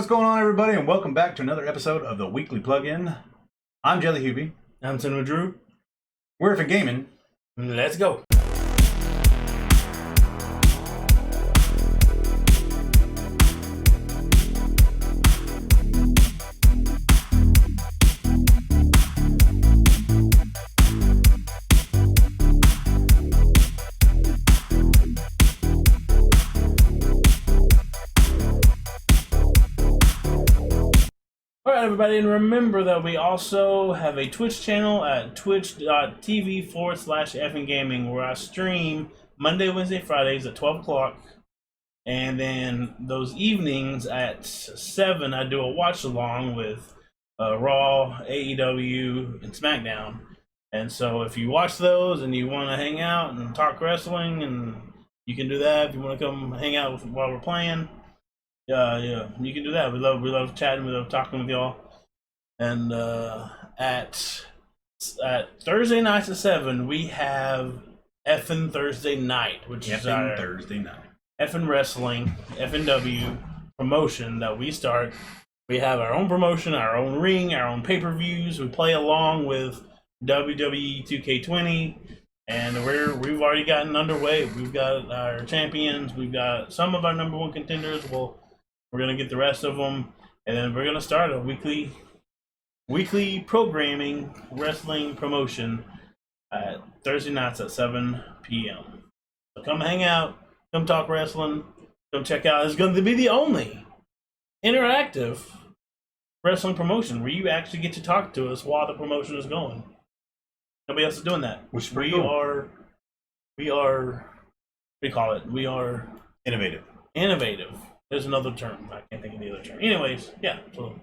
What's going on, everybody, and welcome back to another episode of the Weekly Plug-In. I'm Jellyhewby. I'm Cinemadrue. We're eFFn Gaming. Let's go. Alright, everybody, and remember that we also have a Twitch channel at twitch.tv/eFFn Gaming, where I stream Monday, Wednesday, Fridays at 12 o'clock. And then those evenings at 7, I do a watch along with Raw, AEW, and SmackDown. And so if you watch those and you want to hang out and talk wrestling, and you can do that. If you want to come hang out while we're playing, yeah, you can do that. We love chatting. We love talking with y'all. And at Thursday nights at 7, we have eFFn Thursday Night, which is our Thursday night. eFFn Wrestling, FNW promotion that we start. We have our own promotion, our own ring, our own pay-per-views. We play along with WWE 2K20, and we've already gotten underway. We've got our champions. We've got some of our number one contenders. We're gonna get the rest of them, and then we're gonna start a weekly programming wrestling promotion at Thursday nights at 7 p.m. So come hang out, come talk wrestling, come check out. It's going to be the only interactive wrestling promotion where you actually get to talk to us while the promotion is going. Nobody else is doing that. Which is we cool. are. What do you call it? We are Innovative. There's another term. I can't think of the other term. Anyways, yeah. So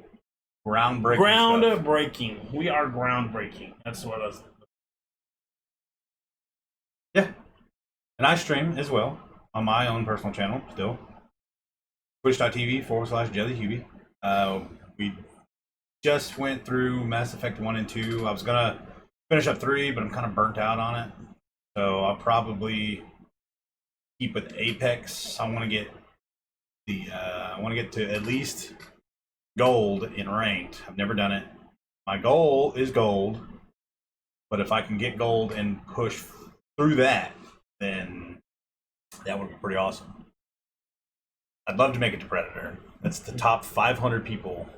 Groundbreaking. We are groundbreaking. That's what I was. Yeah. And I stream as well on my own personal channel still. Twitch.tv/Jellyhewby. We just went through Mass Effect 1 and 2. I was going to finish up 3, but I'm kind of burnt out on it. So I'll probably keep with Apex. I want to get to at least gold in ranked. I've never done it. My goal is gold, but if I can get gold and push through that, then that would be pretty awesome. I'd love to make it to Predator. That's the top 500 people.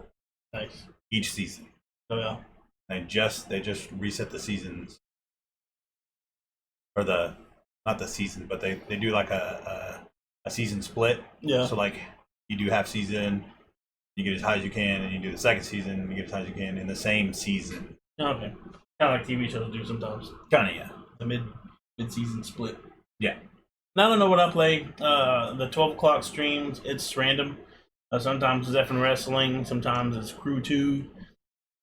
Nice. Each season. Oh yeah. They just reset the seasons, or not the season, but they do like a season split. Yeah. So like you do half season, you get as high as you can, and you do the second season, and you get as high as you can in the same season. Okay. Kind of like TV shows do sometimes. Kinda, yeah. The mid-season split. Yeah. And I don't know what I play. The 12 o'clock streams, it's random. Sometimes it's eFFn Wrestling. Sometimes it's Crew 2.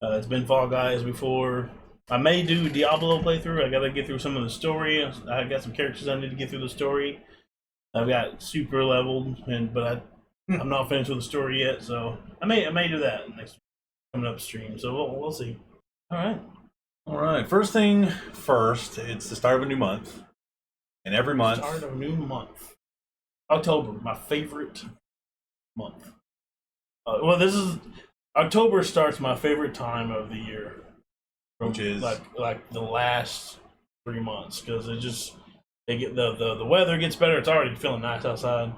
It's been Fall Guys before. I may do Diablo playthrough. I gotta get through some of the story. I got some characters I need to get through the story. I've got super leveled, but I'm not finished with the story yet. So I may do that next coming up stream. So we'll see. All right. First thing first, it's the start of a new month. And every month... Start of a new month. October, my favorite month. October starts my favorite time of the year. Which is? Like the last 3 months. Because the weather gets better. It's already feeling nice outside.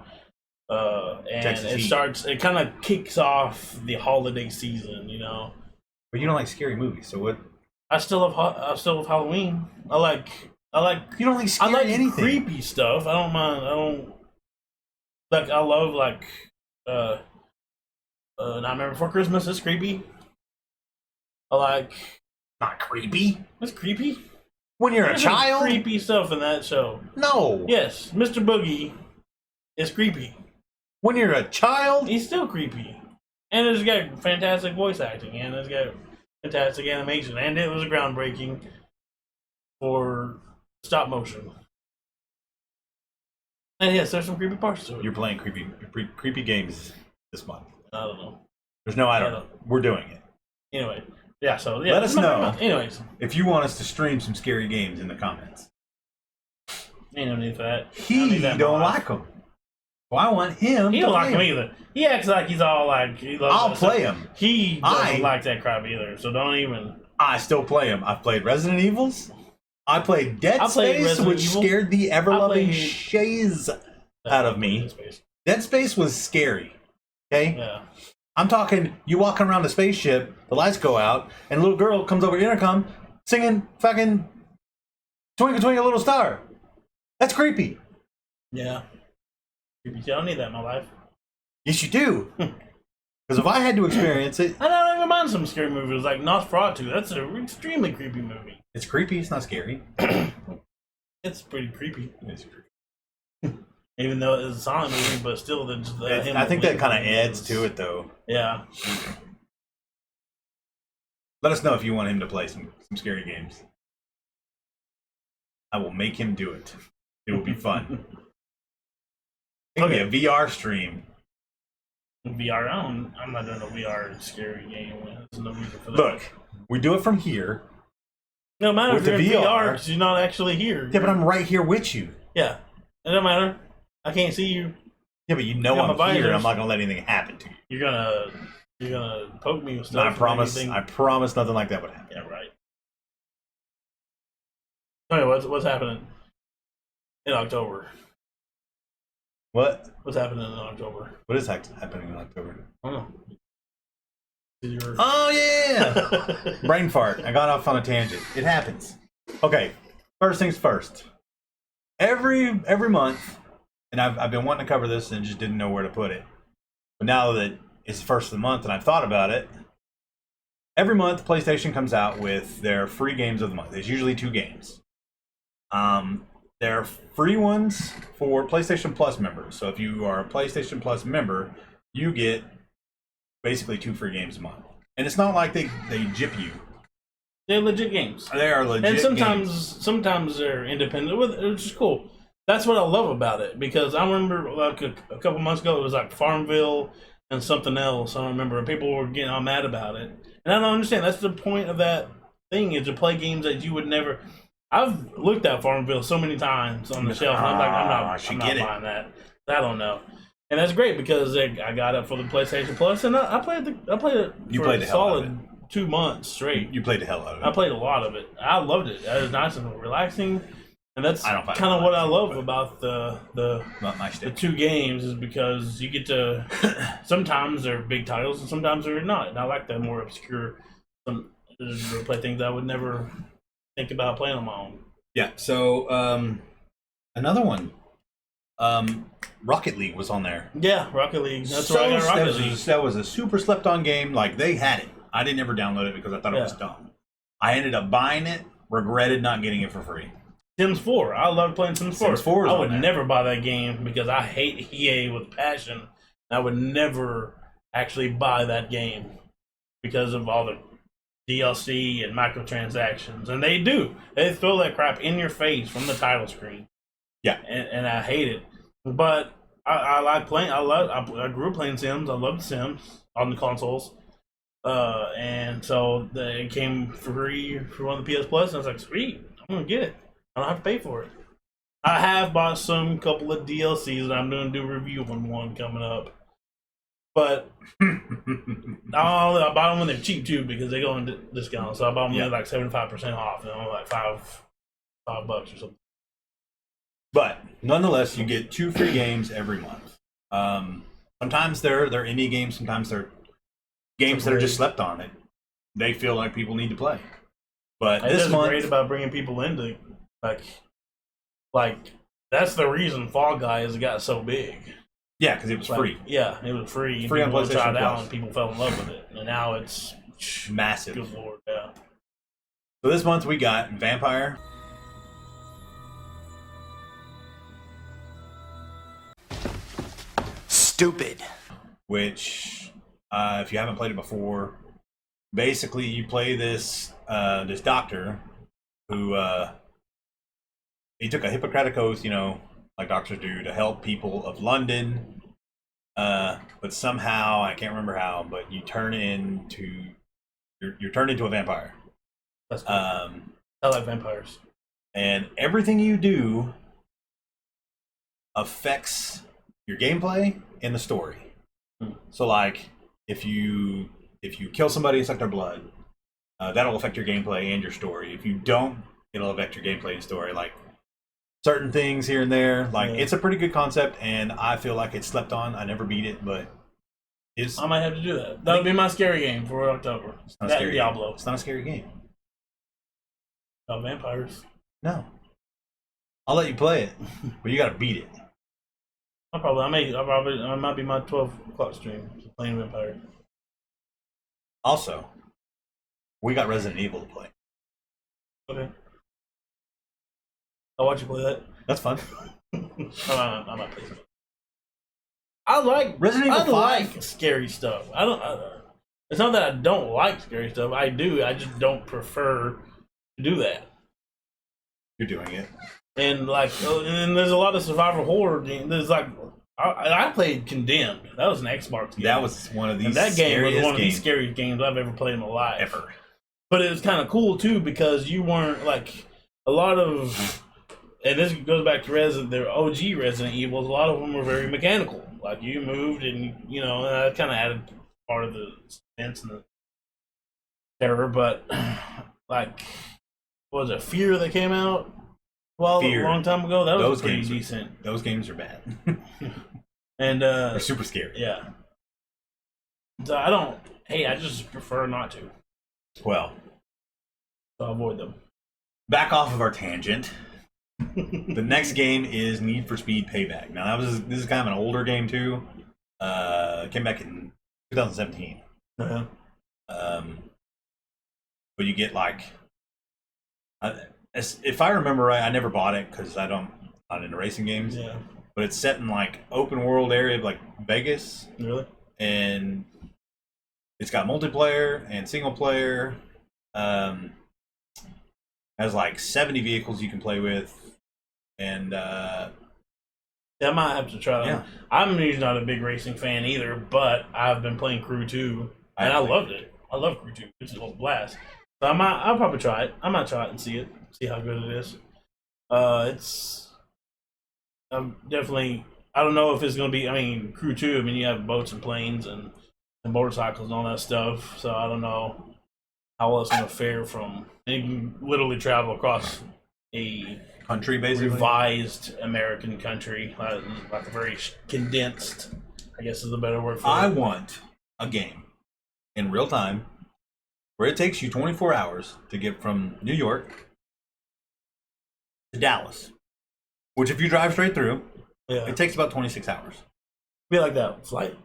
And it kind of kicks off the holiday season, you know. But you don't like scary movies, so what? I still love Halloween. I like You don't like scary anything. Creepy stuff. I don't mind. I love Nightmare Before Christmas. It's creepy. Not creepy. It's creepy. When you're There's a child? creepy stuff in that show. No. Yes, Mr. Boogie is creepy. When you're a child? He's still creepy. And it's got fantastic voice acting, and it's got fantastic animation, and it was groundbreaking for stop motion. And yes, there's some creepy parts to it. You're playing creepy games this month. I don't know. There's no I don't know. We're doing it. Anyway, yeah, so yeah. Let us know. Anyways. If you want us to stream some scary games in the comments. Ain't no need for that. He don't like them. Well, I want him. He to don't play like him either. He acts like he's all like he loves I'll that play stuff. him. He doesn't like that crap either. So don't even. I still play him. I've played Resident Evils. I played Dead Space, which scared the ever-loving shays out of me. Dead Space was scary. Okay? Yeah. I'm talking, you walking around the spaceship, the lights go out, and a little girl comes over the intercom singing fucking Twinkle Twinkle Little Star. That's creepy. Yeah. You don't need that in my life. Yes, you do. Because if I had to experience it... I don't even mind some scary movies like Nosferatu. That's an extremely creepy movie. It's creepy, it's not scary. It's pretty creepy. It's creepy. Even though it's a silent movie, but still... I think that kind of adds to it, though. Yeah. Let us know if you want him to play some scary games. I will make him do it. It will be fun. It'll be a VR stream. VR? I'm not doing a VR scary game. There's no reason for that. Look, we do it from here. No matter with if you're the in VR, VR, because you're not actually here. Yeah, but I'm right here with you. Yeah. It doesn't matter. I can't see you. Yeah, but you know I'm here and I'm not going to let anything happen to you. You're gonna poke me with stuff. I promise nothing like that would happen. Yeah, right. Okay, what's happening in October? What? What's happening in October? What is happening in October? I don't know. Oh, yeah! Brain fart. I got off on a tangent. It happens. Okay, first things first. Every month, and I've been wanting to cover this and just didn't know where to put it. But now that it's the first of the month and I've thought about it, every month PlayStation comes out with their free games of the month. It's usually 2 games. They're free ones for PlayStation Plus members. So if you are a PlayStation Plus member, you get basically 2 free games a month. And it's not like they jip you. They're legit games. They are legit and games. sometimes they're independent, which is cool. That's what I love about it, because I remember like a couple months ago it was like Farmville and something else. I remember people were getting all mad about it, and I don't understand. That's the point of that thing, is to play games that you would never. I've looked at Farmville so many times on the shelf, and I'm like, I'm not buying that. I don't know, and that's great because I got it for the PlayStation Plus, and I played it. You for played a the hell out of solid 2 months straight. You played the hell out of it. I played a lot of it. I loved it. It was nice and relaxing. And that's kind of what I love about the 2 games, is because you get to sometimes they're big titles and sometimes they're not. And I like the more obscure play things I would never think about playing on my own. Yeah. So another one, Rocket League was on there. Yeah, Rocket League. That's why I got Rocket League. That was a super slept on game. Like, they had it. I didn't ever download it because I thought it was dumb. I ended up buying it. Regretted not getting it for free. Sims 4. I love playing Sims 4. Sims 4 I would never buy that game because I hate EA with passion. I would never actually buy that game because of all the DLC and microtransactions. And they do. They throw that crap in your face from the title screen. Yeah. And I hate it. But I like playing. I grew up playing Sims. I loved Sims on the consoles. And so it came free for one of the PS Plus. And I was like, sweet, I'm going to get it. I don't have to pay for it. I have bought couple of DLCs that I'm going to do a review on one coming up. But I bought them when they're cheap too, because they go on discount. So I bought them like 75% off, and only like $5 or something. But nonetheless, you get 2 free games every month. Sometimes they're indie games. Sometimes they're games that are just slept on. It they feel like people need to play. But this month, great about bringing people into like that's the reason Fall Guys got so big. Yeah, because it was free. Yeah, it was free. Free on PlayStation tried Plus. out and people fell in love with it, and now it's massive. Good lord, yeah. So this month we got Vampire. Stupid. Which, if you haven't played it before, basically you play this this doctor who he took a Hippocratic oath, like doctors do, to help people of London. But somehow, I can't remember how, but you're turned into a vampire. That's cool. I like vampires. And everything you do affects your gameplay and the story. So like if you kill somebody and suck their blood, that'll affect your gameplay and your story. If you don't, it'll affect your gameplay and story. Like certain things here and there. Like it's a pretty good concept, and I feel like it's slept on. I never beat it, but I might have to do that. That'll be my scary game for October. That scary Diablo. It's not a scary game. Oh, vampires. No. I'll let you play it, but you gotta beat it. I might be my 12 o'clock stream playing Vampire. Also, we got Resident Evil to play. Okay. I'll watch you play that. That's fun. I might play some. I like Resident Evil 5. like scary stuff. It's not that I don't like scary stuff. I do. I just don't prefer to do that. You're doing it. And and there's a lot of survival horror games. There's I played Condemned. That was an Xbox game. That was one of these. And that game was one of the games scariest games I've ever played in my life. ever. But it was kind of cool too because you weren't like a lot of, and this goes back to the OG Resident Evils. A lot of them were very mechanical. Like you moved, and that kind of added part of the suspense and the terror. But like, what was it, Fear that came out? Well, a long time ago, that was pretty decent. Those games are bad. And they're super scary. Yeah. So I just prefer not to. Well, so I avoid them. Back off of our tangent. The next game is Need for Speed Payback. Now this is kind of an older game too. It came back in 2017. Uh-huh. But you get like, if I remember right, I never bought it because I'm not into racing games. Yeah. But it's set in like open world area of like Vegas. Really? And it's got multiplayer and single player. Has like 70 vehicles you can play with, and I might have to try that. Yeah. I'm usually not a big racing fan either, but I've been playing Crew 2, and I loved it. I love Crew 2. It's a little blast. So I'll probably try it. I might try it and see how good it is. I'm definitely. I don't know if it's going to be. I mean, Crew 2. I mean, you have boats and planes and motorcycles and all that stuff. So I don't know how well it's going to fare from. And you can literally travel across a country, basically revised American country, like a very condensed. I guess is a better word for it. I want a game in real time where it takes you 24 hours to get from New York to Dallas. Which, if you drive straight through, it takes about 26 hours. Be like that flight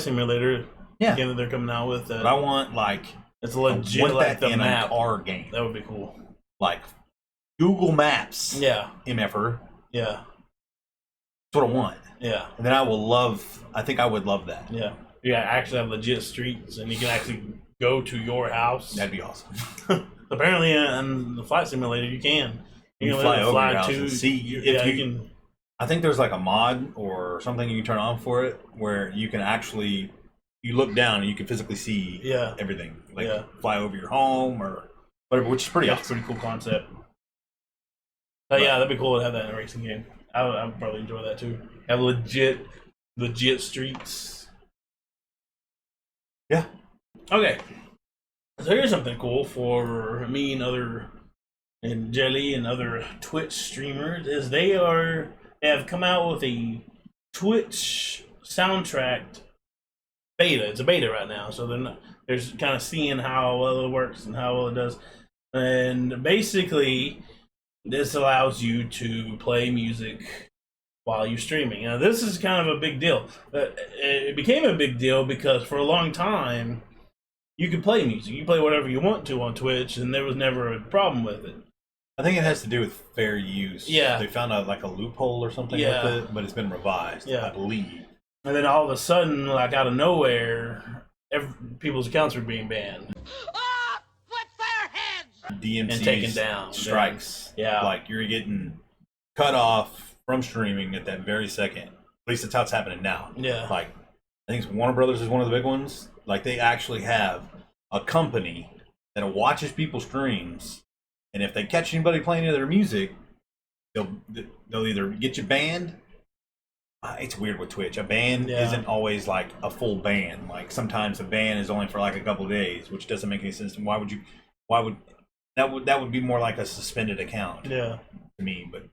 simulator. Yeah, game that they're coming out with. But I want it's legit like the map. A car game. That would be cool. Like Google Maps. Yeah. MFR. Yeah. That's what I want. Yeah. And then I think I would love that. Yeah. You actually have legit streets, and you can actually go to your house. That'd be awesome. Apparently, in the flight simulator, you can. You can fly over your house and see if you can. I think there's like a mod or something you can turn on for it where you can actually look down and you can physically see everything, like fly over your home or whatever, which is pretty awesome. Pretty cool concept. But yeah, that'd be cool to have that in a racing game. I would probably enjoy that too. Have legit streets. Yeah. Okay. So here's something cool for me and Jelly and other Twitch streamers is they have come out with a Twitch soundtrack beta. It's a beta right now, so they're kind of seeing how well it works and how well it does. And basically, this allows you to play music while you're streaming. Now, this is kind of a big deal. It became a big deal because for a long time, you could play music. You play whatever you want to on Twitch, and there was never a problem with it. I think it has to do with fair use. Yeah. They found out like a loophole or something with it, but it's been revised, I believe. And then all of a sudden, like out of nowhere, people's accounts were being banned. Ah! Flip their heads! DMC and taken down. Strikes. Yeah. Like you're getting cut off from streaming at that very second. At least that's how it's happening now. Yeah. Like, I think Warner Brothers is one of the big ones. Like, they actually have a company that watches people's streams, and if they catch anybody playing their music, they'll either get you banned It's weird with Twitch. A ban Yeah. isn't always like a full ban. Like sometimes a ban is only for like a couple of days, which doesn't make any sense. Why would that would be more like a suspended account Yeah. to me? But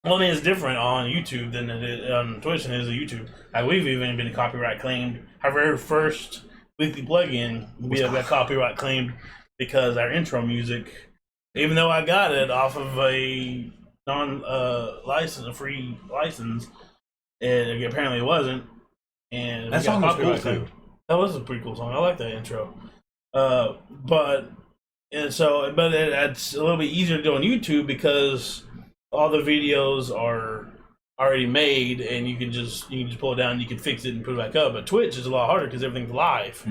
Well, I mean, it's different on YouTube than it is on Twitch than it is on YouTube. Like, we've even been copyright claimed. Our very first weekly plugin, we have got copyright claimed because our intro music, even though I got it off of a a free license, it apparently wasn't. And that song was cool too. That was a pretty cool song. I like that intro. But it's a little bit easier to do on YouTube because all the videos are already made, and you can just pull it down, and you can fix it and put it back up. But Twitch is a lot harder because everything's live,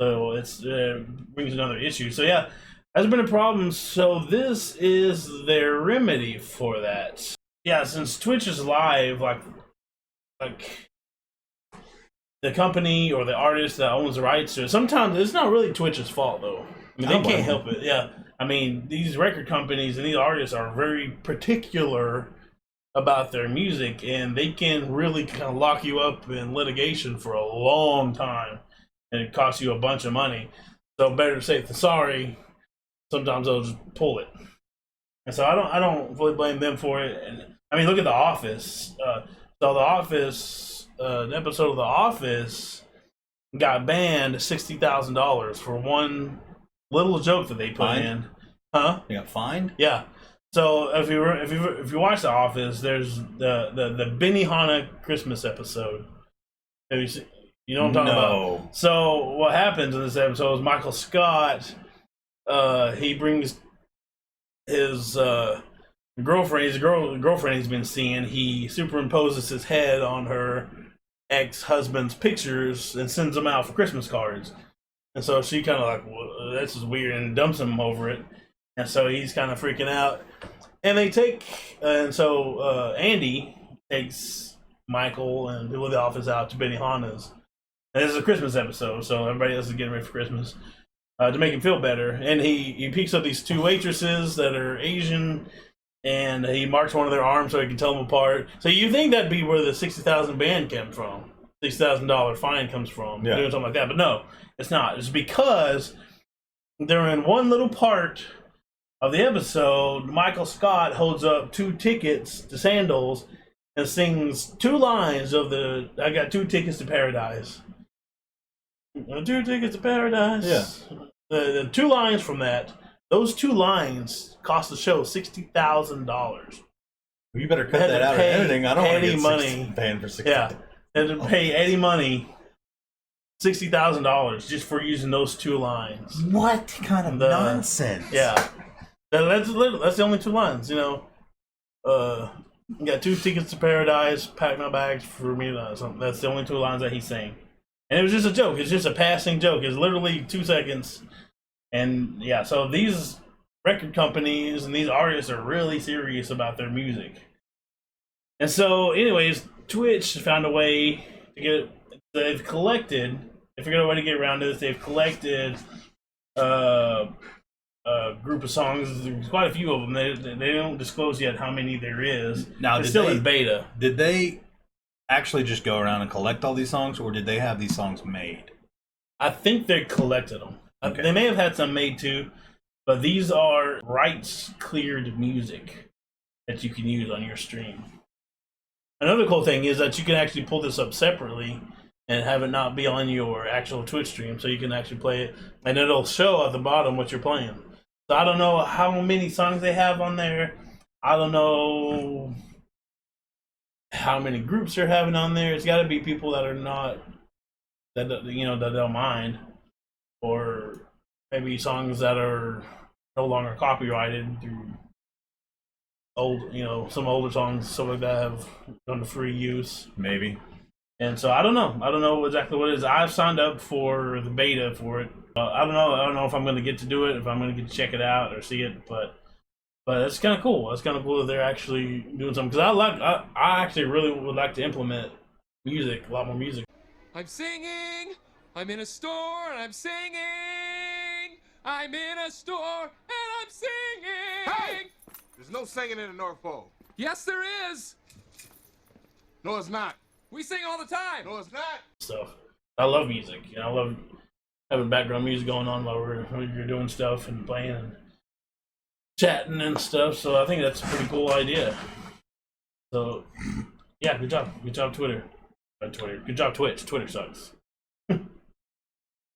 so it's brings another issue. So yeah, that's been a problem. So this is their remedy for that. Yeah, since Twitch is live, like the company or the artist that owns the rights to it, sometimes it's not really Twitch's fault though. I mean, they can't help it. Yeah. I mean, these record companies and these artists are very particular about their music, and they can really kind of lock you up in litigation for a long time, and it costs you a bunch of money. So better safe than sorry. Sometimes they'll just pull it, and so I don't really blame them for it. And I mean, look at The Office. So The Office, an episode of The Office got banned $60,000 for one little joke that they put in. Huh? They got fined? Yeah. So if you watch The Office, there's the Benihana Christmas episode. Have you seen, you know what I'm talking about? So what happens in this episode is Michael Scott, he brings his girlfriend he's been seeing. He superimposes his head on her ex-husband's pictures and sends them out for Christmas cards. And so she kind of like, well, this is weird, and dumps him over it. And so he's kind of freaking out. And they Andy takes Michael and people of the office out to Benihana's. And this is a Christmas episode, so everybody else is getting ready for Christmas to make him feel better. And he picks up these two waitresses that are Asian, and he marks one of their arms so he can tell them apart. So you think that'd be where the $60,000 ban came from, $60,000 fine comes from, doing something like that. But no, it's not. It's because they're in one little part of the episode. Michael Scott holds up 2 tickets to Sandals and sings 2 lines of I got 2 tickets to paradise. 2 tickets to paradise. Yeah. The 2 lines from that, those 2 lines cost the show $60,000. You better cut that out of editing. I don't want to get money. Banned for 60. Yeah. They had to pay Eddie Money $60,000 just for using those 2 lines. What kind of nonsense? Yeah. That's the only 2 lines, you know. You got 2 tickets to paradise, pack my bags for me. Something. That's the only 2 lines that he sang. And it was just a joke. It's just a passing joke. It's literally 2 seconds. And yeah, so these record companies and these artists are really serious about their music. And so, anyways, Twitch found a way to get it. They've collected, they figured out a way to get around this. They've collected a group of songs. There's quite a few of them. They don't disclose yet how many there is. Now, it's still in beta. Did they actually just go around and collect all these songs, or did they have these songs made? I think they collected them. Okay. They may have had some made too, but these are rights cleared music that you can use on your stream. Another cool thing is that you can actually pull this up separately and have it not be on your actual Twitch stream, so you can actually play it, and it'll show at the bottom what you're playing. So I don't know how many songs they have on there. I don't know how many groups they're having on there. It's got to be people that are not, that don't mind, or maybe songs that are no longer copyrighted through some older songs, stuff like that, have gone to free use. Maybe. And so I don't know exactly what it is. I've signed up for the beta for it. I don't know if I'm going to get to do it, if I'm going to get to check it out or see it, but it's kind of cool. It's kind of cool that they're actually doing something, because I actually really would like to implement music, a lot more music. I'm singing, I'm in a store and I'm singing, I'm in a store and I'm singing. Hey! There's no singing in the North Pole. Yes, there is. No, it's not. We sing all the time. No, it's not. Stuff. I love music. You know, I love having background music going on while you're doing stuff and playing and chatting and stuff. So I think that's a pretty cool idea. So yeah, good job. Good job, Twitter. Twitter. Good job, Twitch. Twitter sucks.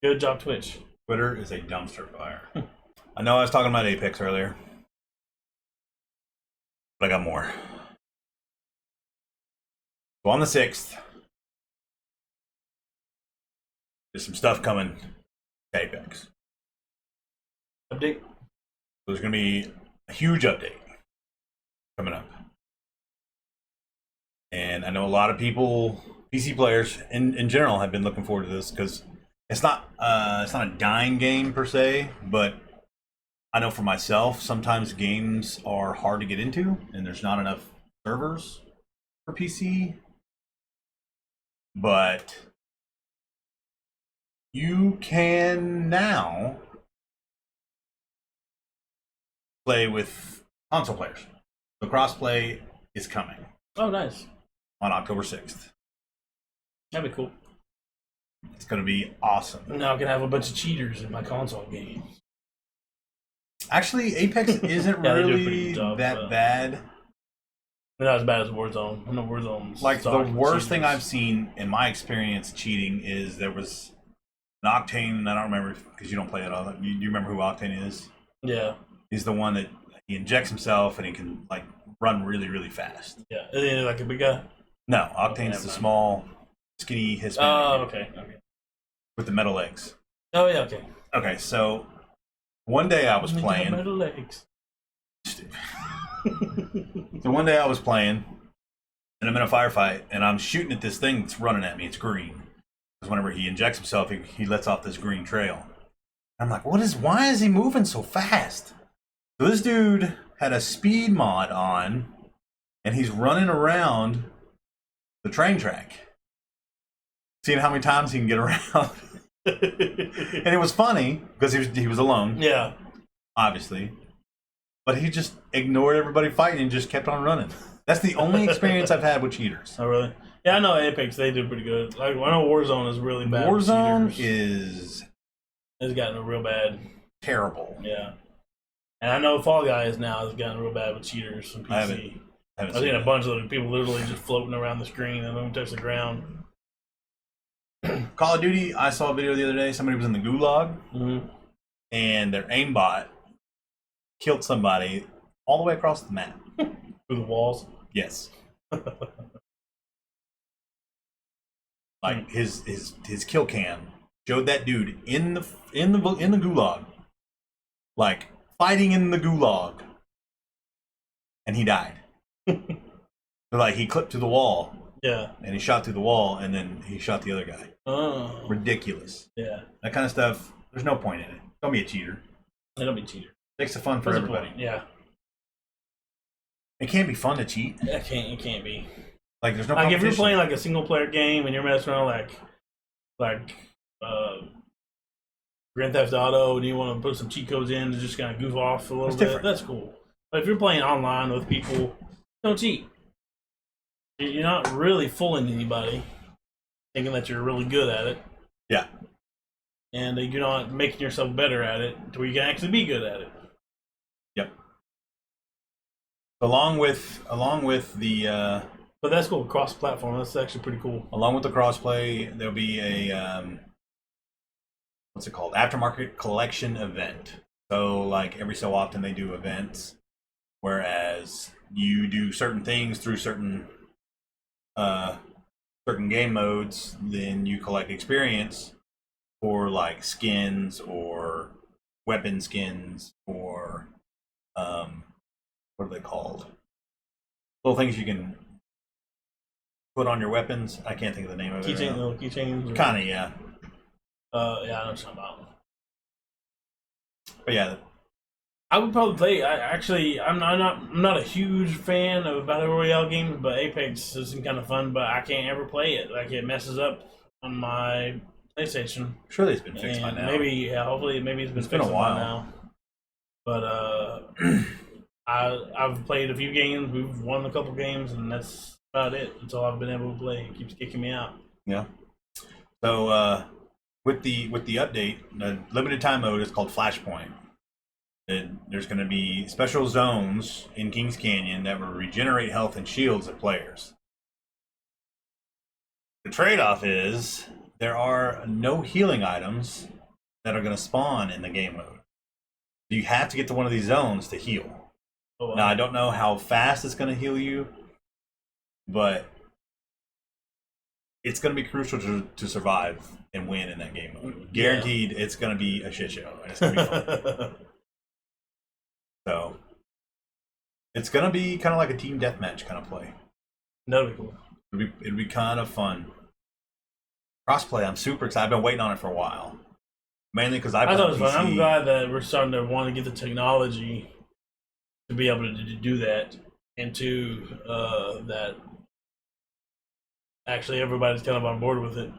Good job, Twitch. Twitter is a dumpster fire. I know I was talking about Apex earlier, but I got more. So on the 6th, there's some stuff coming to Apex. Update. There's going to be a huge update coming up. And I know a lot of people, PC players in general, have been looking forward to this because it's not a dying game per se, but I know for myself, sometimes games are hard to get into and there's not enough servers for PC. But you can now play with console players. The crossplay is coming. Oh, nice. On October 6th. That'd be cool. It's going to be awesome. Now I can have a bunch of cheaters in my console game. Actually, Apex isn't Yeah, they do a really pretty good job, that bad. They're not as bad as Warzone. I know Warzone's Like, the worst thing cheaters. I've seen in my experience cheating is there was an Octane, I don't remember because you don't play it all. You remember who Octane is? Yeah. He's the one that he injects himself and he can, like, run really, really fast. Yeah. Is he like a big guy? No, Octane's Okay, never the mind. small, skinny Hispanic Oh, dude okay. Okay. with the metal legs. Oh, yeah, okay. Okay, so one day I was They got playing. metal legs. So one day I was playing, and I'm in a firefight, and I'm shooting at this thing that's running at me. It's green. Because whenever he injects himself, he lets off this green trail. I'm like, why is he moving so fast? So this dude had a speed mod on, and he's running around the train track, seeing how many times he can get around. And it was funny because he was alone, Yeah. obviously, but he just ignored everybody fighting and just kept on running. That's the only experience I've had with cheaters. Oh, really? Yeah, I know Apex, they do pretty good. Like, I know Warzone is really bad. with Warzone cheaters. It's gotten real bad. terrible. Yeah. And I know Fall Guys now has gotten real bad with cheaters on PC. I haven't I've seen seen a it. bunch of people literally just floating around the screen and don't touch the ground. Call of Duty, I saw a video the other day. Somebody was in the gulag, Mm-hmm. and their aimbot killed somebody all the way across the map. Through the walls. Yes. Like his kill cam showed that dude in the gulag, like fighting in the gulag, and he died. So, like, he clipped to the wall, Yeah. and he shot through the wall, and then he shot the other guy. Oh. Ridiculous. Yeah. That kind of stuff. There's no point in it. Don't be a cheater. They don't be cheater. Takes the fun for What's the everybody. point? Yeah. It can't be fun to cheat. It can't be. Like, there's no Like if competition. you're playing like a single player game and you're messing around like Grand Theft Auto and you want to put some cheat codes in to just kind of goof off a little It's bit, different. that's cool. But if you're playing online with people, don't cheat. You're not really fooling anybody, thinking that you're really good at it, Yeah. and you're not making yourself better at it to where you can actually be good at it. Yep. Along with the But that's cool. Cross-platform. That's actually pretty cool. crossplay, there'll be a what's it called? Aftermarket collection event. So, like, every so often they do events, whereas you do certain things through certain game modes, then you collect experience for, like, skins or weapon skins or what are they called? Little things you can put on your weapons. I can't think of the name of it. Keychain, little keychains. Kind of, yeah. Yeah, I know what you're talking about. But yeah, I would probably play. I'm not a huge fan of battle royale games, but Apex is kind of fun. But I can't ever play it. Like, it messes up on my PlayStation. surely it's been fixed by And now. hopefully, it's been It's fixed been a by while. now. But I've played a few games. We've won a couple games, and that's about it. That's all I've been able to play. It keeps kicking me out. Yeah. So with the update, the limited time mode is called Flashpoint. There's going to be special zones in Kings Canyon that will regenerate health and shields of players. The trade-off is there are no healing items that are going to spawn in the game mode. You have to get to one of these zones to heal. Oh, wow. Now, I don't know how fast it's going to heal you, but it's going to be crucial to survive and win in that game mode. Guaranteed, it's going to be a shit show, and it's going to be fun. So, it's going to be kind of like a team deathmatch kind of play. That'll be cool. It'd be kind of fun. Crossplay, I'm super excited. I've been waiting on it for a while. Mainly because I thought it was fun. I'm glad that we're starting to want to get the technology to be able to do that, and to that actually everybody's kind of on board with it.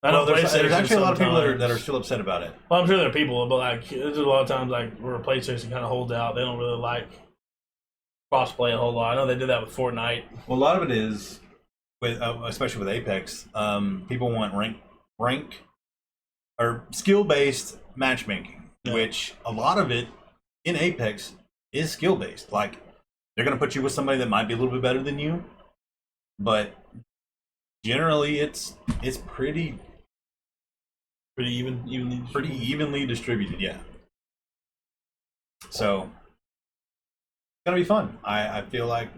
I know there's actually a lot of people sometimes- that are still upset about it. Well, I'm sure there are people, but like there's a lot of times like where PlayStation kind of holds out. They don't really like crossplay a whole lot. I know they did that with Fortnite. Well, a lot of it is with, especially with Apex. People want rank or skill-based matchmaking, which a lot of it in Apex is skill-based. Like they're going to put you with somebody that might be a little bit better than you, but generally it's pretty evenly distributed. Yeah. So it's gonna be fun. I feel like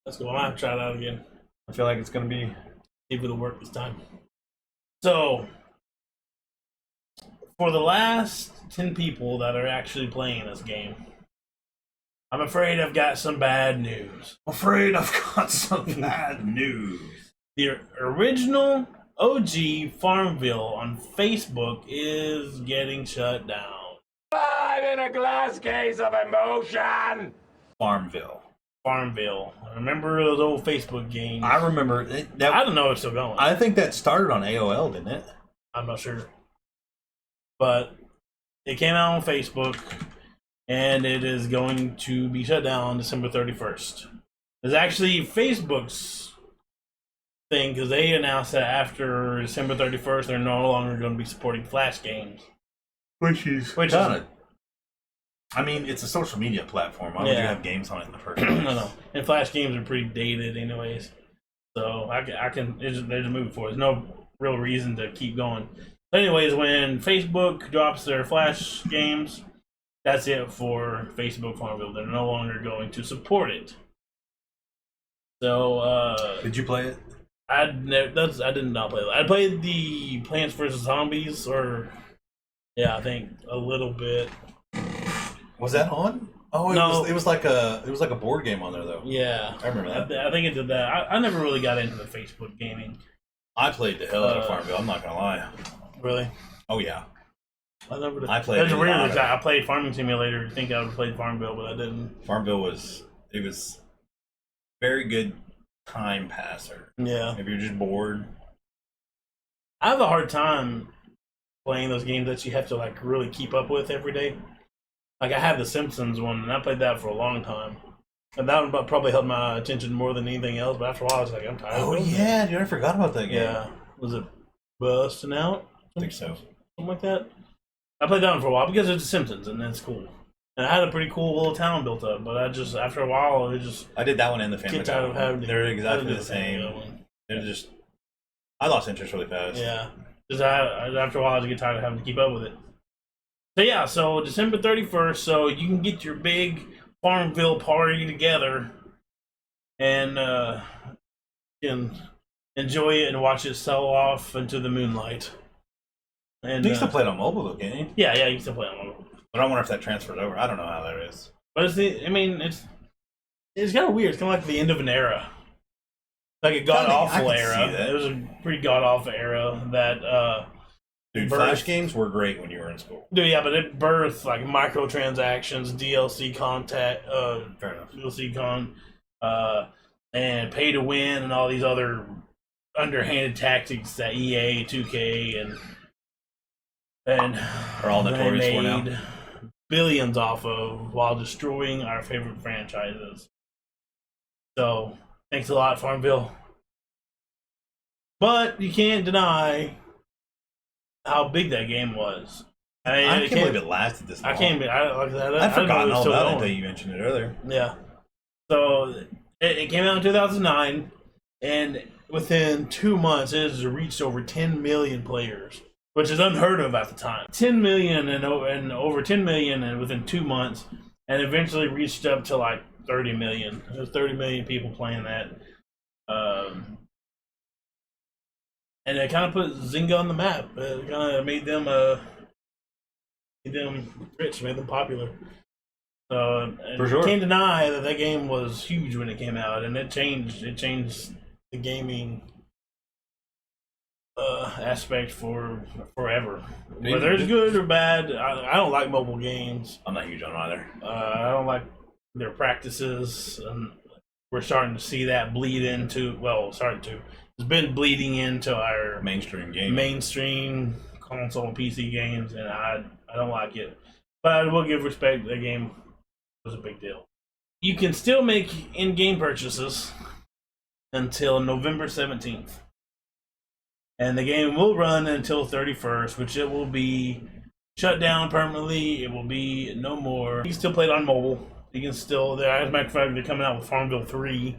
Let's go. I might have to try it out again. I feel like it's gonna be. See if it'll work this time. So, for the last 10 people that are actually playing this game, I'm afraid I've got some bad news. Afraid I've got some bad news. The original OG Farmville on Facebook is getting shut down. I'm in a glass case of emotion. Farmville. Remember those old Facebook games? I remember it. I don't know if it's still going. I think that started on AOL, didn't it? I'm not sure. But it came out on Facebook, and it is going to be shut down on December 31st. It's actually Facebook's thing, because they announced that after December 31st, they're no longer going to be supporting Flash games. Which is I mean, it's a social media platform. Why would you have games on it in the first place? No. And Flash games are pretty dated anyways. So I can they're just moving forward. There's no real reason to keep going. But anyways, when Facebook drops their Flash games, that's it for Facebook Farmville. They're no longer going to support it. So did you play it? I did not play that. I played the Plants vs Zombies, I think a little bit. Was that on? Oh, No. It was like a board game on there though. Yeah, I remember that. I think it did that. I never really got into the Facebook gaming. I played the hell out of Farmville. I'm not gonna lie. Really? Oh yeah. I played. It's weird. I played Farming Simulator. I think I would have played Farmville, but I didn't. Farmville was very good time passer. Yeah. If you're just bored. I have a hard time playing those games that you have to like really keep up with every day. Like I had the Simpsons one, and I played that for a long time, and that one probably held my attention more than anything else. But after a while, I was like, I'm tired. Oh yeah, dude, I forgot about that game. Yeah, was it Busting Out? I think so. Something like that. I played that one for a while because it's the Simpsons, and it's cool. And I had a pretty cool little town built up, but after a while, I did that one in the Family Guy one. They're exactly the same. They're just. I lost interest really fast. Yeah, just after a while, I just get tired of having to keep up with it. So yeah, so December 31st, so you can get your big Farmville party together, and can enjoy it and watch it sell off into the moonlight. And you can still play it on mobile though, can't you? Yeah, you can still play it on mobile. But I wonder if that transfers over. I don't know how that is. But it's kind of weird. It's kind of like the end of an era, like a god awful era. It was a pretty god awful era that. Dude, Flash games were great when you were in school. Dude, yeah, but it birthed like microtransactions, DLC content, Fair enough. DLC and pay to win, and all these other underhanded tactics that EA, 2K, and are all notorious for now. Made billions off of while destroying our favorite franchises. So, thanks a lot, Farmville. But you can't deny how big that game was. I can't believe it lasted this long. I'd forgotten all about it until you mentioned it earlier. Yeah. So it came out in 2009, and within 2 months, it has reached over 10 million players, which is unheard of at the time. 10 million and over 10 million and within 2 months, and eventually reached up to like 30 million. There's 30 million people playing that. And it kind of put Zynga on the map. It kind of made them rich, made them popular. So For sure. You can't deny that game was huge when it came out, and it changed the gaming aspect for forever. Whether it's good or bad, I don't like mobile games. I'm not huge on either. I don't like their practices, and we're starting to see that bleed into. Well, starting to. It's been bleeding into our Mainstream game. mainstream console and PC games, and I don't like it. But I will give respect. That game was a big deal. You can still make in-game purchases until November 17th. And the game will run until 31st, which it will be shut down permanently. It will be no more. You can still play it on mobile. You can still, as a matter of fact, they're coming out with Farmville 3.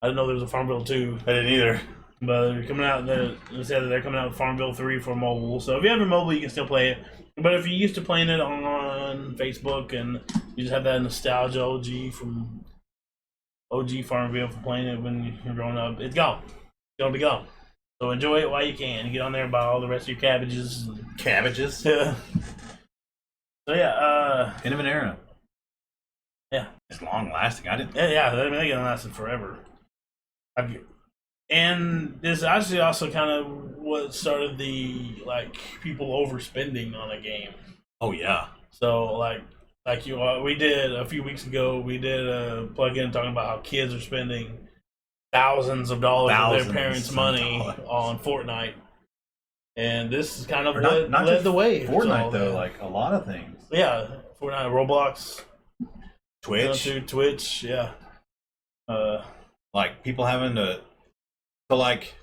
I didn't know there was a Farmville 2. I didn't either. But they're coming out. They said that they're coming out with Farmville 3 for mobile. So if you have a mobile, you can still play it. But if you're used to playing it on Facebook and you just have that nostalgia OG Farmville for playing it when you're growing up, it's gone. It's gonna be gone. So enjoy it while you can. You get on there and buy all the rest of your cabbages. Cabbages? Yeah. So yeah. End of an era. Yeah. It's long lasting. I didn't. Yeah. I mean, they're gonna last forever. And this actually also kind of what started the people overspending on a game. Oh yeah. So we did a few weeks ago. We did a plug-in talking about how kids are spending thousands of dollars of their parents' money on Fortnite, and this is kind of what led the way. Fortnite though, like a lot of things. Yeah, Fortnite, Roblox, Twitch, yeah. Like people having to. So, like,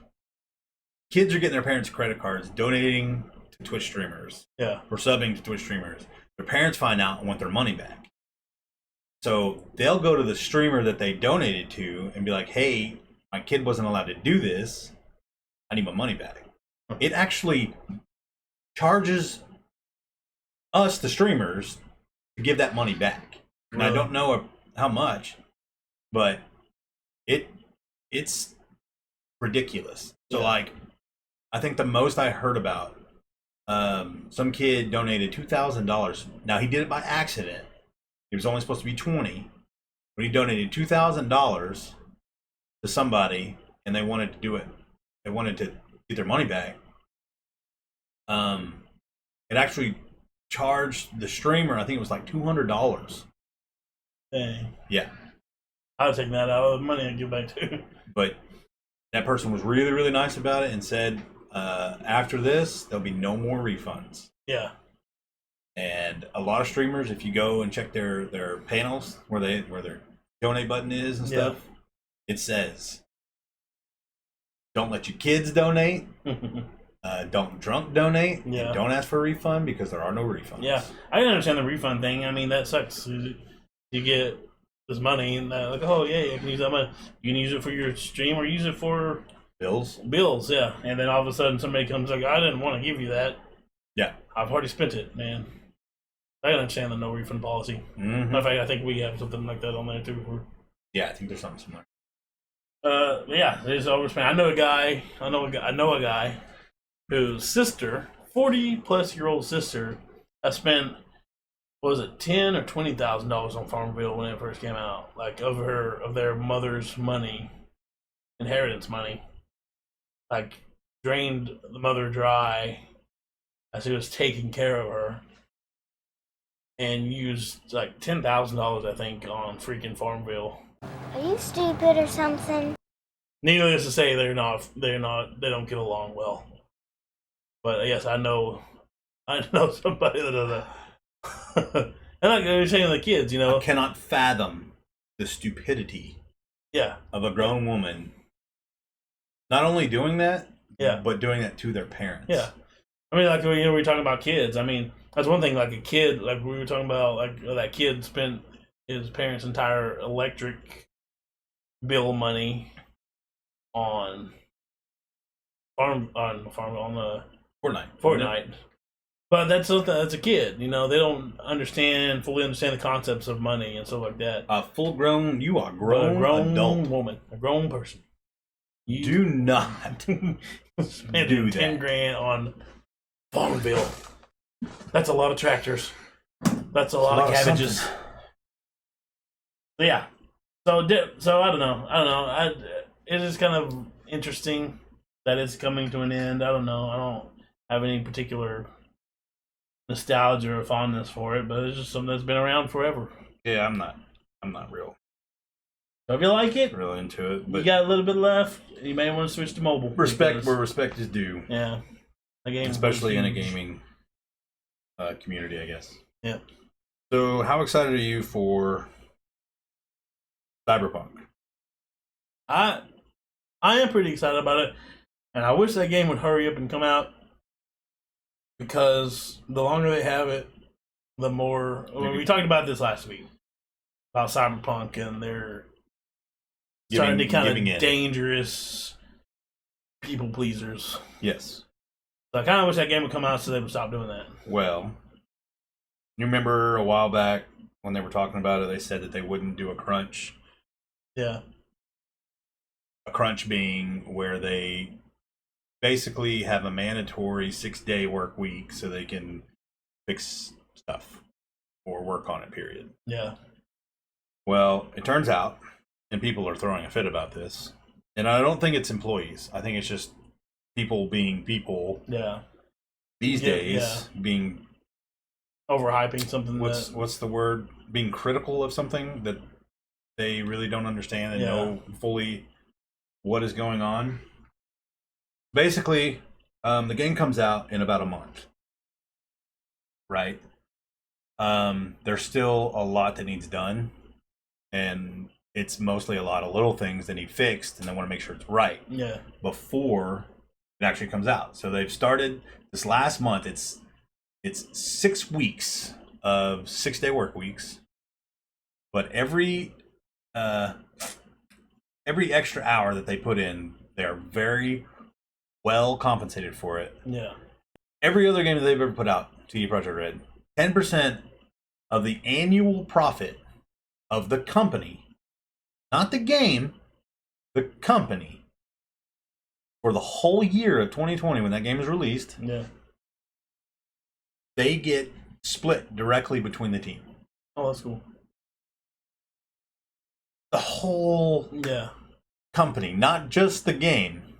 kids are getting their parents' credit cards, donating to Twitch streamers. Yeah. Or subbing to Twitch streamers. Their parents find out and want their money back. So, they'll go to the streamer that they donated to and be like, hey, my kid wasn't allowed to do this. I need my money back. It actually charges us, the streamers, to give that money back. And I don't know how much, but it's ridiculous. So like, I think the most I heard about, some kid donated $2,000. Now he did it by accident. It was only supposed to be $20, but he donated $2,000 to somebody, and they wanted to do it. They wanted to get their money back. It actually charged the streamer, I think it was like $200. Dang. Yeah. I would take that out of the money and give back to. But that person was really, really nice about it and said, after this, there'll be no more refunds. Yeah. And a lot of streamers, if you go and check their panels where their donate button is and stuff, it says, don't let your kids donate. Don't drunk donate. Yeah. And don't ask for a refund because there are no refunds. Yeah. I can understand the refund thing. I mean, that sucks. You get this money and like, oh yeah, you can use that money. You can use it for your stream or use it for bills. Yeah. And then all of a sudden somebody comes like, I didn't want to give you that. Yeah. I've already spent it, man. I can understand the no refund policy. Mm-hmm. In fact, I think we have something like that on there too. Yeah, I think there's something similar. Yeah, it's overspent. I know a guy whose sister, 40-plus-year-old sister, has spent, what was it, $10,000 or $20,000 on Farmville when it first came out, like of their mother's money, inheritance money, like drained the mother dry as he was taking care of her, and used like $10,000, I think, on freaking Farmville. Are you stupid or something? Needless to say, they don't get along well. But yes, I know somebody that does that. And like you're saying, the kids, you know, I cannot fathom the stupidity yeah, of a grown woman not only doing that, Yeah. but doing that to their parents. Yeah. I mean, like, you know, we were talking about kids. I mean, that's one thing, like a kid, like we were talking about, like that kid spent his parents' entire electric bill money on Fortnite. Fortnite. But that's a kid, you know, they don't fully understand the concepts of money and stuff like that. A full-grown, you are But grown, adult. woman, a grown person. You Do not spend do 10 that. grand on Farmville. That's a lot of tractors. That's a lot of cabbages. Yeah. So I don't know. It is kind of interesting that it's coming to an end. I don't know. I don't have any particular nostalgia or fondness for it, but it's just something that's been around forever. Yeah, I'm not real So if you like it, into it. But you got a little bit left, you may want to switch to mobile. respect because- where respect is due. Yeah. The game Especially in a huge. gaming community, I guess. Yeah. So, how excited are you for Cyberpunk? I am pretty excited about it, and I wish that game would hurry up and come out, because the longer they have it, the more. We talked about this last week about Cyberpunk, and they're starting to kind giving of in. dangerous people pleasers. Yes. So I kind of wish that game would come out so they would stop doing that. Well, you remember a while back when they were talking about it, they said that they wouldn't do a crunch. Yeah. A crunch being where they basically have a mandatory 6-day work week so they can fix stuff or work on it, period. Yeah. Well, it turns out, and people are throwing a fit about this, and I don't think it's employees. I think it's just people being people Yeah. these Yeah, days, being Overhyping something. what's the word? Being critical of something that they really don't understand and Yeah. know fully what is going on. Basically, the game comes out in about a month, right? There's still a lot that needs done, and it's mostly a lot of little things that need fixed, and they want to make sure it's right Yeah. before it actually comes out. So they've started this last month. It's 6 weeks of 6-day work weeks, but every extra hour that they put in, they're very well compensated for it. Yeah. Every other game that they've ever put out, CD Projekt Red, 10% of the annual profit of the company, not the game, the company, for the whole year of 2020 when that game is released, Yeah. they get split directly between the team. Oh, that's cool. The whole Yeah. company, not just the game,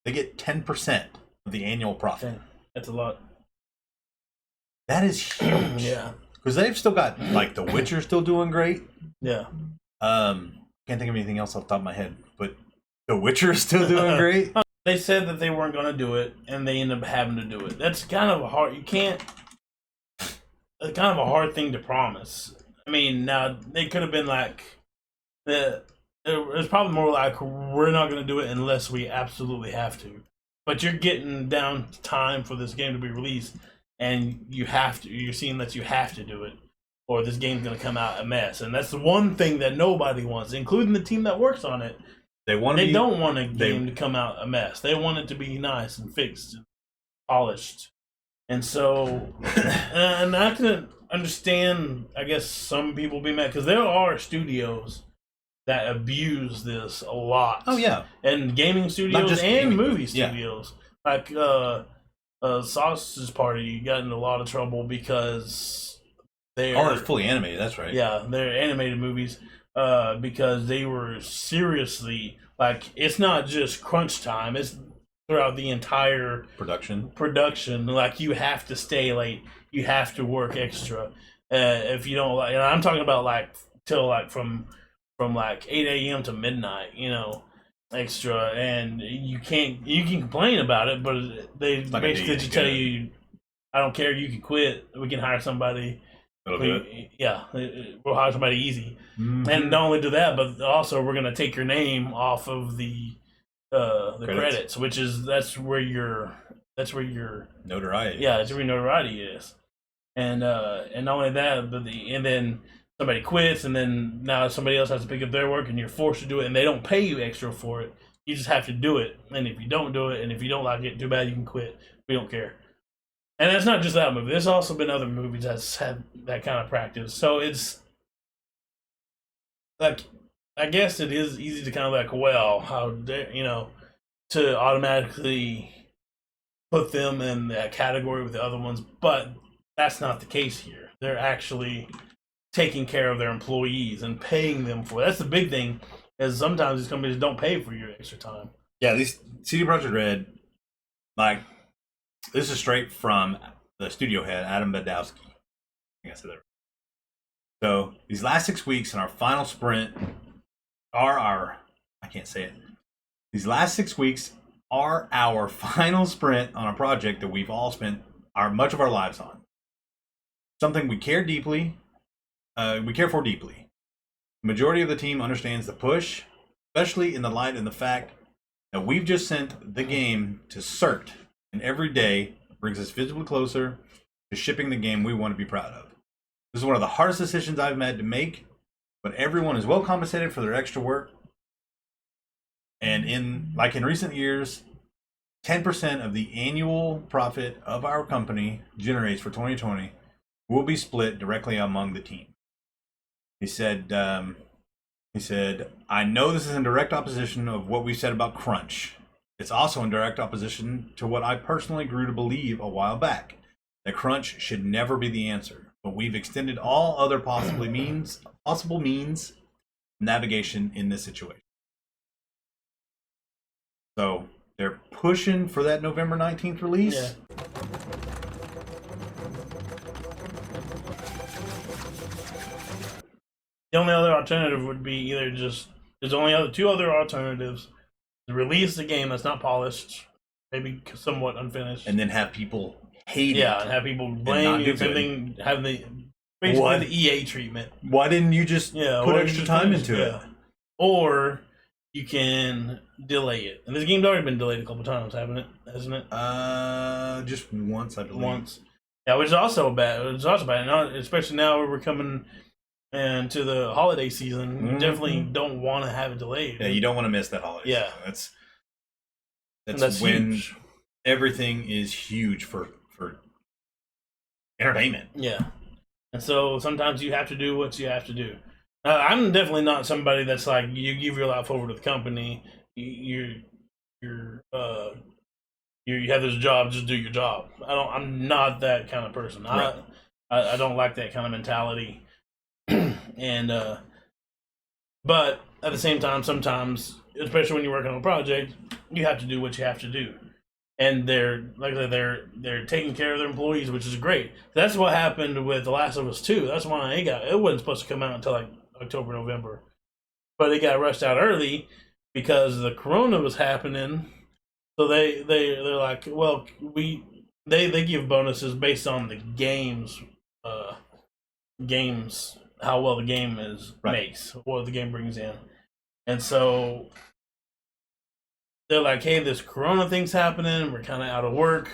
they get 10% of the annual profit. Dang. That's a lot. That is huge. Yeah. Because they've still got, like, The Witcher still doing great. Yeah. Can't think of anything else off the top of my head, but The Witcher is still doing great. They said that they weren't going to do it, and they ended up having to do it. That's kind of a hard. You can't. It's kind of a hard thing to promise. I mean, now they could have been like, it's probably more like, we're not going to do it unless we absolutely have to. But you're getting down to time for this game to be released, and you have to. You're seeing that you have to do it, or this game's going to come out a mess. And that's the one thing that nobody wants, including the team that works on it. They don't want a game to come out a mess. They want it to be nice and fixed and polished. And so, and I can understand, I guess, some people be mad, because there are studios that abuse this a lot. Oh, yeah. And gaming studios just and gaming, movie yeah. studios. Like, Sausage Party got in a lot of trouble because they're... Oh, it's fully animated, that's right. Yeah, they're animated movies. Because they were seriously, like, it's not just crunch time, it's throughout the entire Production. Like, you have to stay late, you have to work extra. If you don't, like, and I'm talking about like till like from like 8 a.m. to midnight, you know, extra, and you can complain about it, but they like basically just tell you, I don't care, you can quit, we can hire somebody. Yeah, we'll hire somebody easy. Mm-hmm. And not only do that, but also we're going to take your name off of the credits, which is that's where your Notoriety. yeah, that's where your notoriety is. And not only that, but and then somebody quits, and then now somebody else has to pick up their work, and you're forced to do it, and they don't pay you extra for it. You just have to do it, and if you don't do it, and if you don't like it, too bad, you can quit. We don't care. And that's not just that movie. There's also been other movies that's had that kind of practice. So it's like, I guess it is easy to kind of like, well, how dare, to automatically put them in that category with the other ones, but that's not the case here. They're actually taking care of their employees and paying them for it. That's the big thing, is sometimes these companies don't pay for your extra time. Yeah, these CD Projekt Red, like, this is straight from the studio head, Adam Badowski. I think I said that right. So these last 6 weeks in our final sprint are I can't say it. These last 6 weeks are our final sprint on a project that we've all spent much of our lives on. Something we care deeply. We care for deeply. The majority of the team understands the push, especially in the light of the fact that we've just sent the game to CERT, and every day brings us physically closer to shipping the game we want to be proud of. This is one of the hardest decisions I've had to make, but everyone is well compensated for their extra work. And in recent years, 10% of the annual profit of our company generates for 2020 will be split directly among the team. He said, I know this is in direct opposition of what we said about Crunch. It's also in direct opposition to what I personally grew to believe a while back, that Crunch should never be the answer. But we've extended all other possible means of navigation in this situation. So they're pushing for that November 19th release. Yeah. The only other alternative would be either there's only two other alternatives: to release the game that's not polished, maybe somewhat unfinished, And then have people hate it. and have people blame you. Something have basically the EA treatment. Why didn't you just put extra time into it? Or you can delay it. And this game's already been delayed a couple times, hasn't it? Just once, I believe. Once. Yeah, which is also bad. It's also bad, especially now we're coming into the holiday season. You definitely don't want to have it delayed. Yeah, you don't want to miss that holiday. Yeah, season. That's when huge. Everything is huge for entertainment. Yeah, and so sometimes you have to do what you have to do. I'm definitely not somebody that's like, you give your life over to the company. You have this job, just do your job. I'm not that kind of person. Right. I don't like that kind of mentality. And but at the same time, sometimes, especially when you're working on a project, you have to do what you have to do. And they're taking care of their employees, which is great. That's what happened with The Last of Us 2. That's why it wasn't supposed to come out until like October, November, but it got rushed out early because the corona was happening. So they're like, well, they give bonuses based on the games how well the game makes, what the game brings in. And so they're like, hey, this corona thing's happening, we're kind of out of work,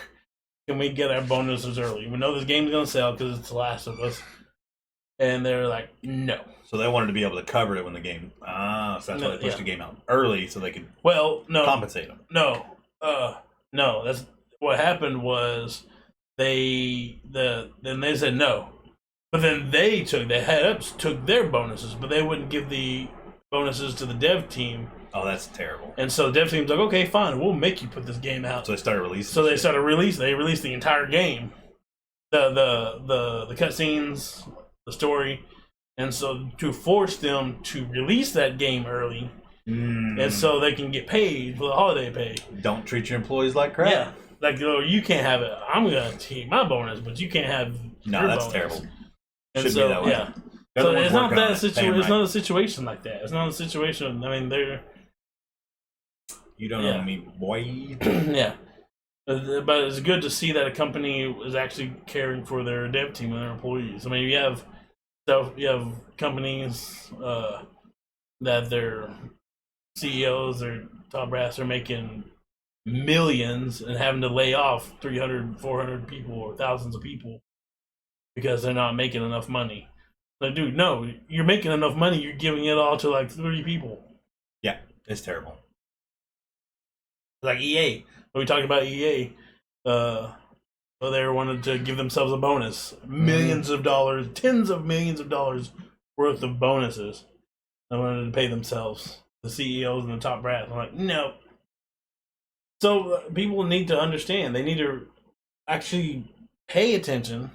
can we get our bonuses early? We know this game's gonna sell because it's The Last of Us. And they're like, no. So they wanted to be able to cover it when the game. So that's why they pushed the game out early so they could compensate them. No. That's what happened was then they said no. But then the head-ups took their bonuses, but they wouldn't give the bonuses to the dev team. Oh, that's terrible. And so the dev team's like, okay, fine, we'll make you put this game out. So they started releasing. So they released the entire game, the cutscenes, the story, and so to force them to release that game early, and so they can get paid for the holiday pay. Don't treat your employees like crap. Yeah, like, you can't have it. I'm gonna take my bonus, but you can't have. No, that's bonus. terrible. And Should so be that way. yeah, They're so the ones it's not working on that it. situation. It's Right. not a situation like that. It's not a situation. I mean, they're. You don't know me, boy. Yeah. But it's good to see that a company is actually caring for their dev team and their employees. I mean, you have companies that they're CEOs or top brass are making millions and having to lay off 300, 400 people or thousands of people because they're not making enough money. Like, dude, no, you're making enough money. You're giving it all to like 3 people. Yeah, it's terrible. Like EA. When we talked about EA, well, they wanted to give themselves a bonus. Millions of dollars, tens of millions of dollars worth of bonuses. They wanted to pay themselves, the CEOs and the top brass. I'm like, no. So people need to understand. They need to actually pay attention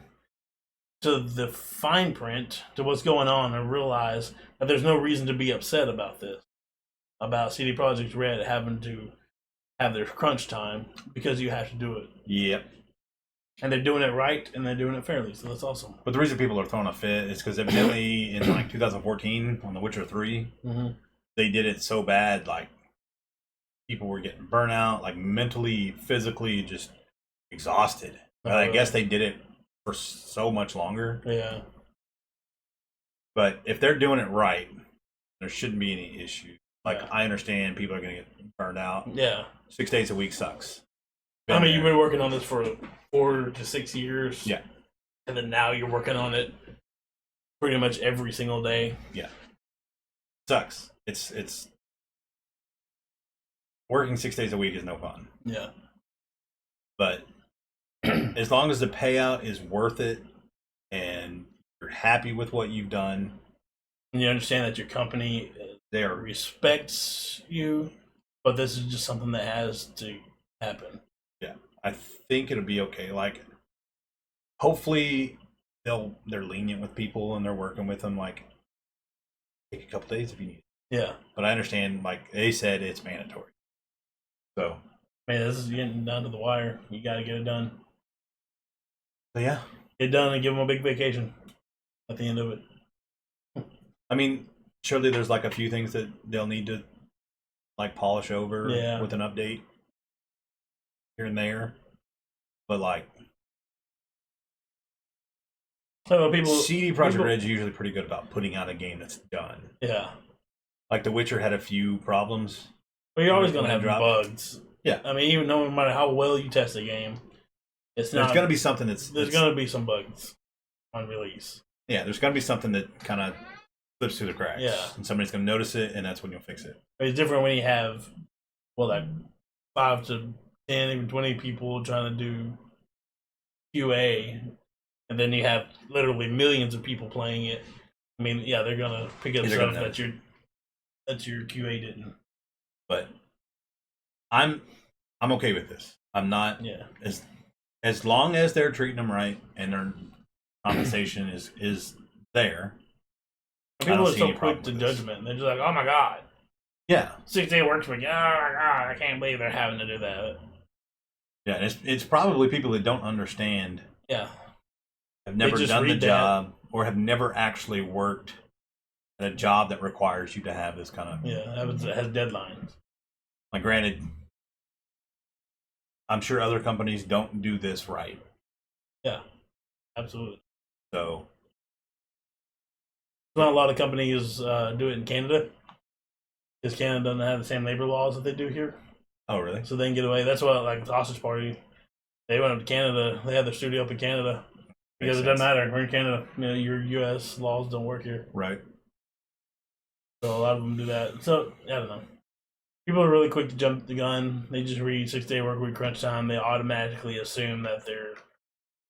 to the fine print, to what's going on, and realize that there's no reason to be upset about this. About CD Projekt Red having to have their crunch time because you have to do it. Yep. And they're doing it right, and they're doing it fairly, so that's awesome. But the reason people are throwing a fit is because evidently in like 2014 on The Witcher 3, they did it so bad, like people were getting burnout, like mentally, physically, just exhausted. But I guess they did it for so much longer. Yeah. But if they're doing it right, there shouldn't be any issue. Like, Yeah. I understand people are going to get burned out. Yeah. 6 days a week sucks. I mean, you've been working on this for 4 to 6 years. Yeah. And then now you're working on it pretty much every single day. Yeah. Sucks. It's working 6 days a week is no fun. Yeah. But as long as the payout is worth it and you're happy with what you've done, And you understand that your company there respects you, but this is just something that has to happen. yeah, I think it'll be okay. Like, hopefully they're lenient with people and they're working with them. Like, take a couple days if you need. Yeah. But I understand, like they said, it's mandatory. So, Man, this is getting down to the wire. You got to get it done. but yeah, Get it done and give them a big vacation at the end of it. I mean, surely there's like a few things that they'll need to like polish over Yeah. with an update here and there. But like, So people, CD Projekt people- Red's usually pretty good about putting out a game that's done. Yeah. Like The Witcher had a few problems. But you're always When going to it have dropped. bugs. Yeah. I mean, even no matter how well you test a game, it's There's not. going to be something There's that's going to be some bugs on release. yeah. There's going to be something that kind of slips through the cracks. Yeah. And somebody's going to notice it, and that's when you'll fix it. It's different when you have, well, like 5 to 10, even 20 people trying to do QA, and then you have literally millions of people playing it. I mean, yeah, they're gonna pick up They're stuff gonna that your QA didn't. But I'm okay with this. I'm not Yeah. as long as they're treating them right and their compensation is there. I People don't are see so any problem quick to with this. judgment. They're just like, oh my god, Yeah, 6-day work week. Oh my god, I can't believe they're having to do that. yeah. And it's probably people that don't understand, Yeah. have never just done the read that. job, or have never actually worked at a job that requires you to have this kind of. Yeah, it has deadlines. Like, granted, I'm sure other companies don't do this right. Yeah, absolutely. So Not a lot of companies do it in Canada because Canada doesn't have the same labor laws that they do here. oh really? So they can get away. That's why, like, the Sausage Party, they went up to Canada. They had their studio up in Canada because Makes it doesn't sense. matter. We're in Canada. You know, your U.S. laws don't work here. Right. So a lot of them do that. So I don't know. People are really quick to jump the gun. They just read 6-day work week crunch time. They automatically assume that their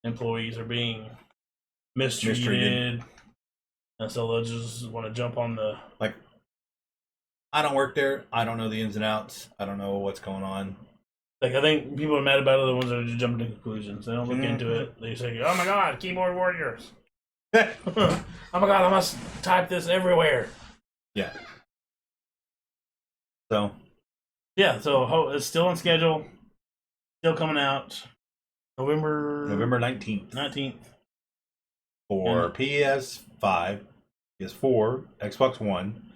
employees are being mistreated. And so they'll just want to jump on the. Like, I don't work there. I don't know the ins and outs. I don't know what's going on. Like, I think people are mad about it, the ones that are just jumping to conclusions. They don't look into it. They say, oh my god, keyboard warriors. Oh my god, I must type this everywhere. Yeah. So Yeah, so it's still on schedule. Still coming out. November 19th 19th. for PS5, PS4, Xbox One,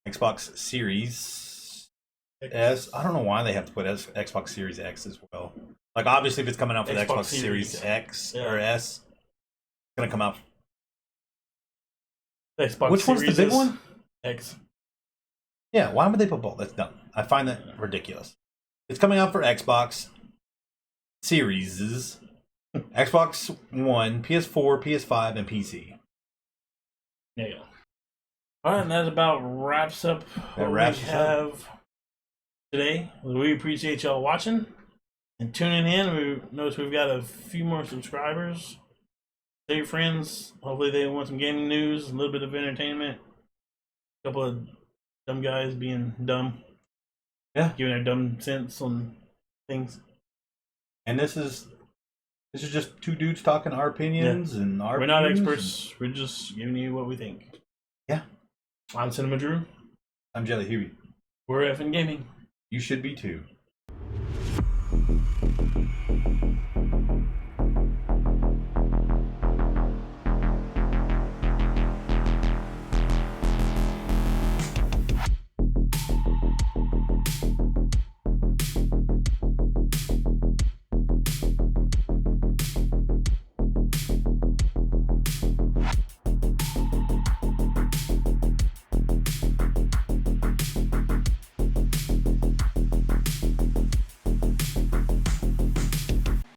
Xbox Series S. I don't know why they have to put Xbox Series X as well. Like, obviously, if it's coming out for the Xbox Xbox Series Series. X Yeah. or S, it's gonna come out. Xbox Which one's the Series big S, one? X. Yeah, why would they put both? That's dumb. I find that ridiculous. It's coming out for Xbox Series, Xbox One, PS4, PS5, and PC. There you go. All right, and that about wraps up what we have today. We appreciate y'all watching and tuning in. We notice we've got a few more subscribers. Tell your friends. Hopefully they want some gaming news, a little bit of entertainment. A couple of dumb guys being dumb. Yeah. Giving their dumb sense on things. And this is just two dudes talking our opinions and our We're not experts. We're just giving you what we think. Yeah. I'm Cinemadrue. I'm Jellyhewby. We're eFFn Gaming. You should be too.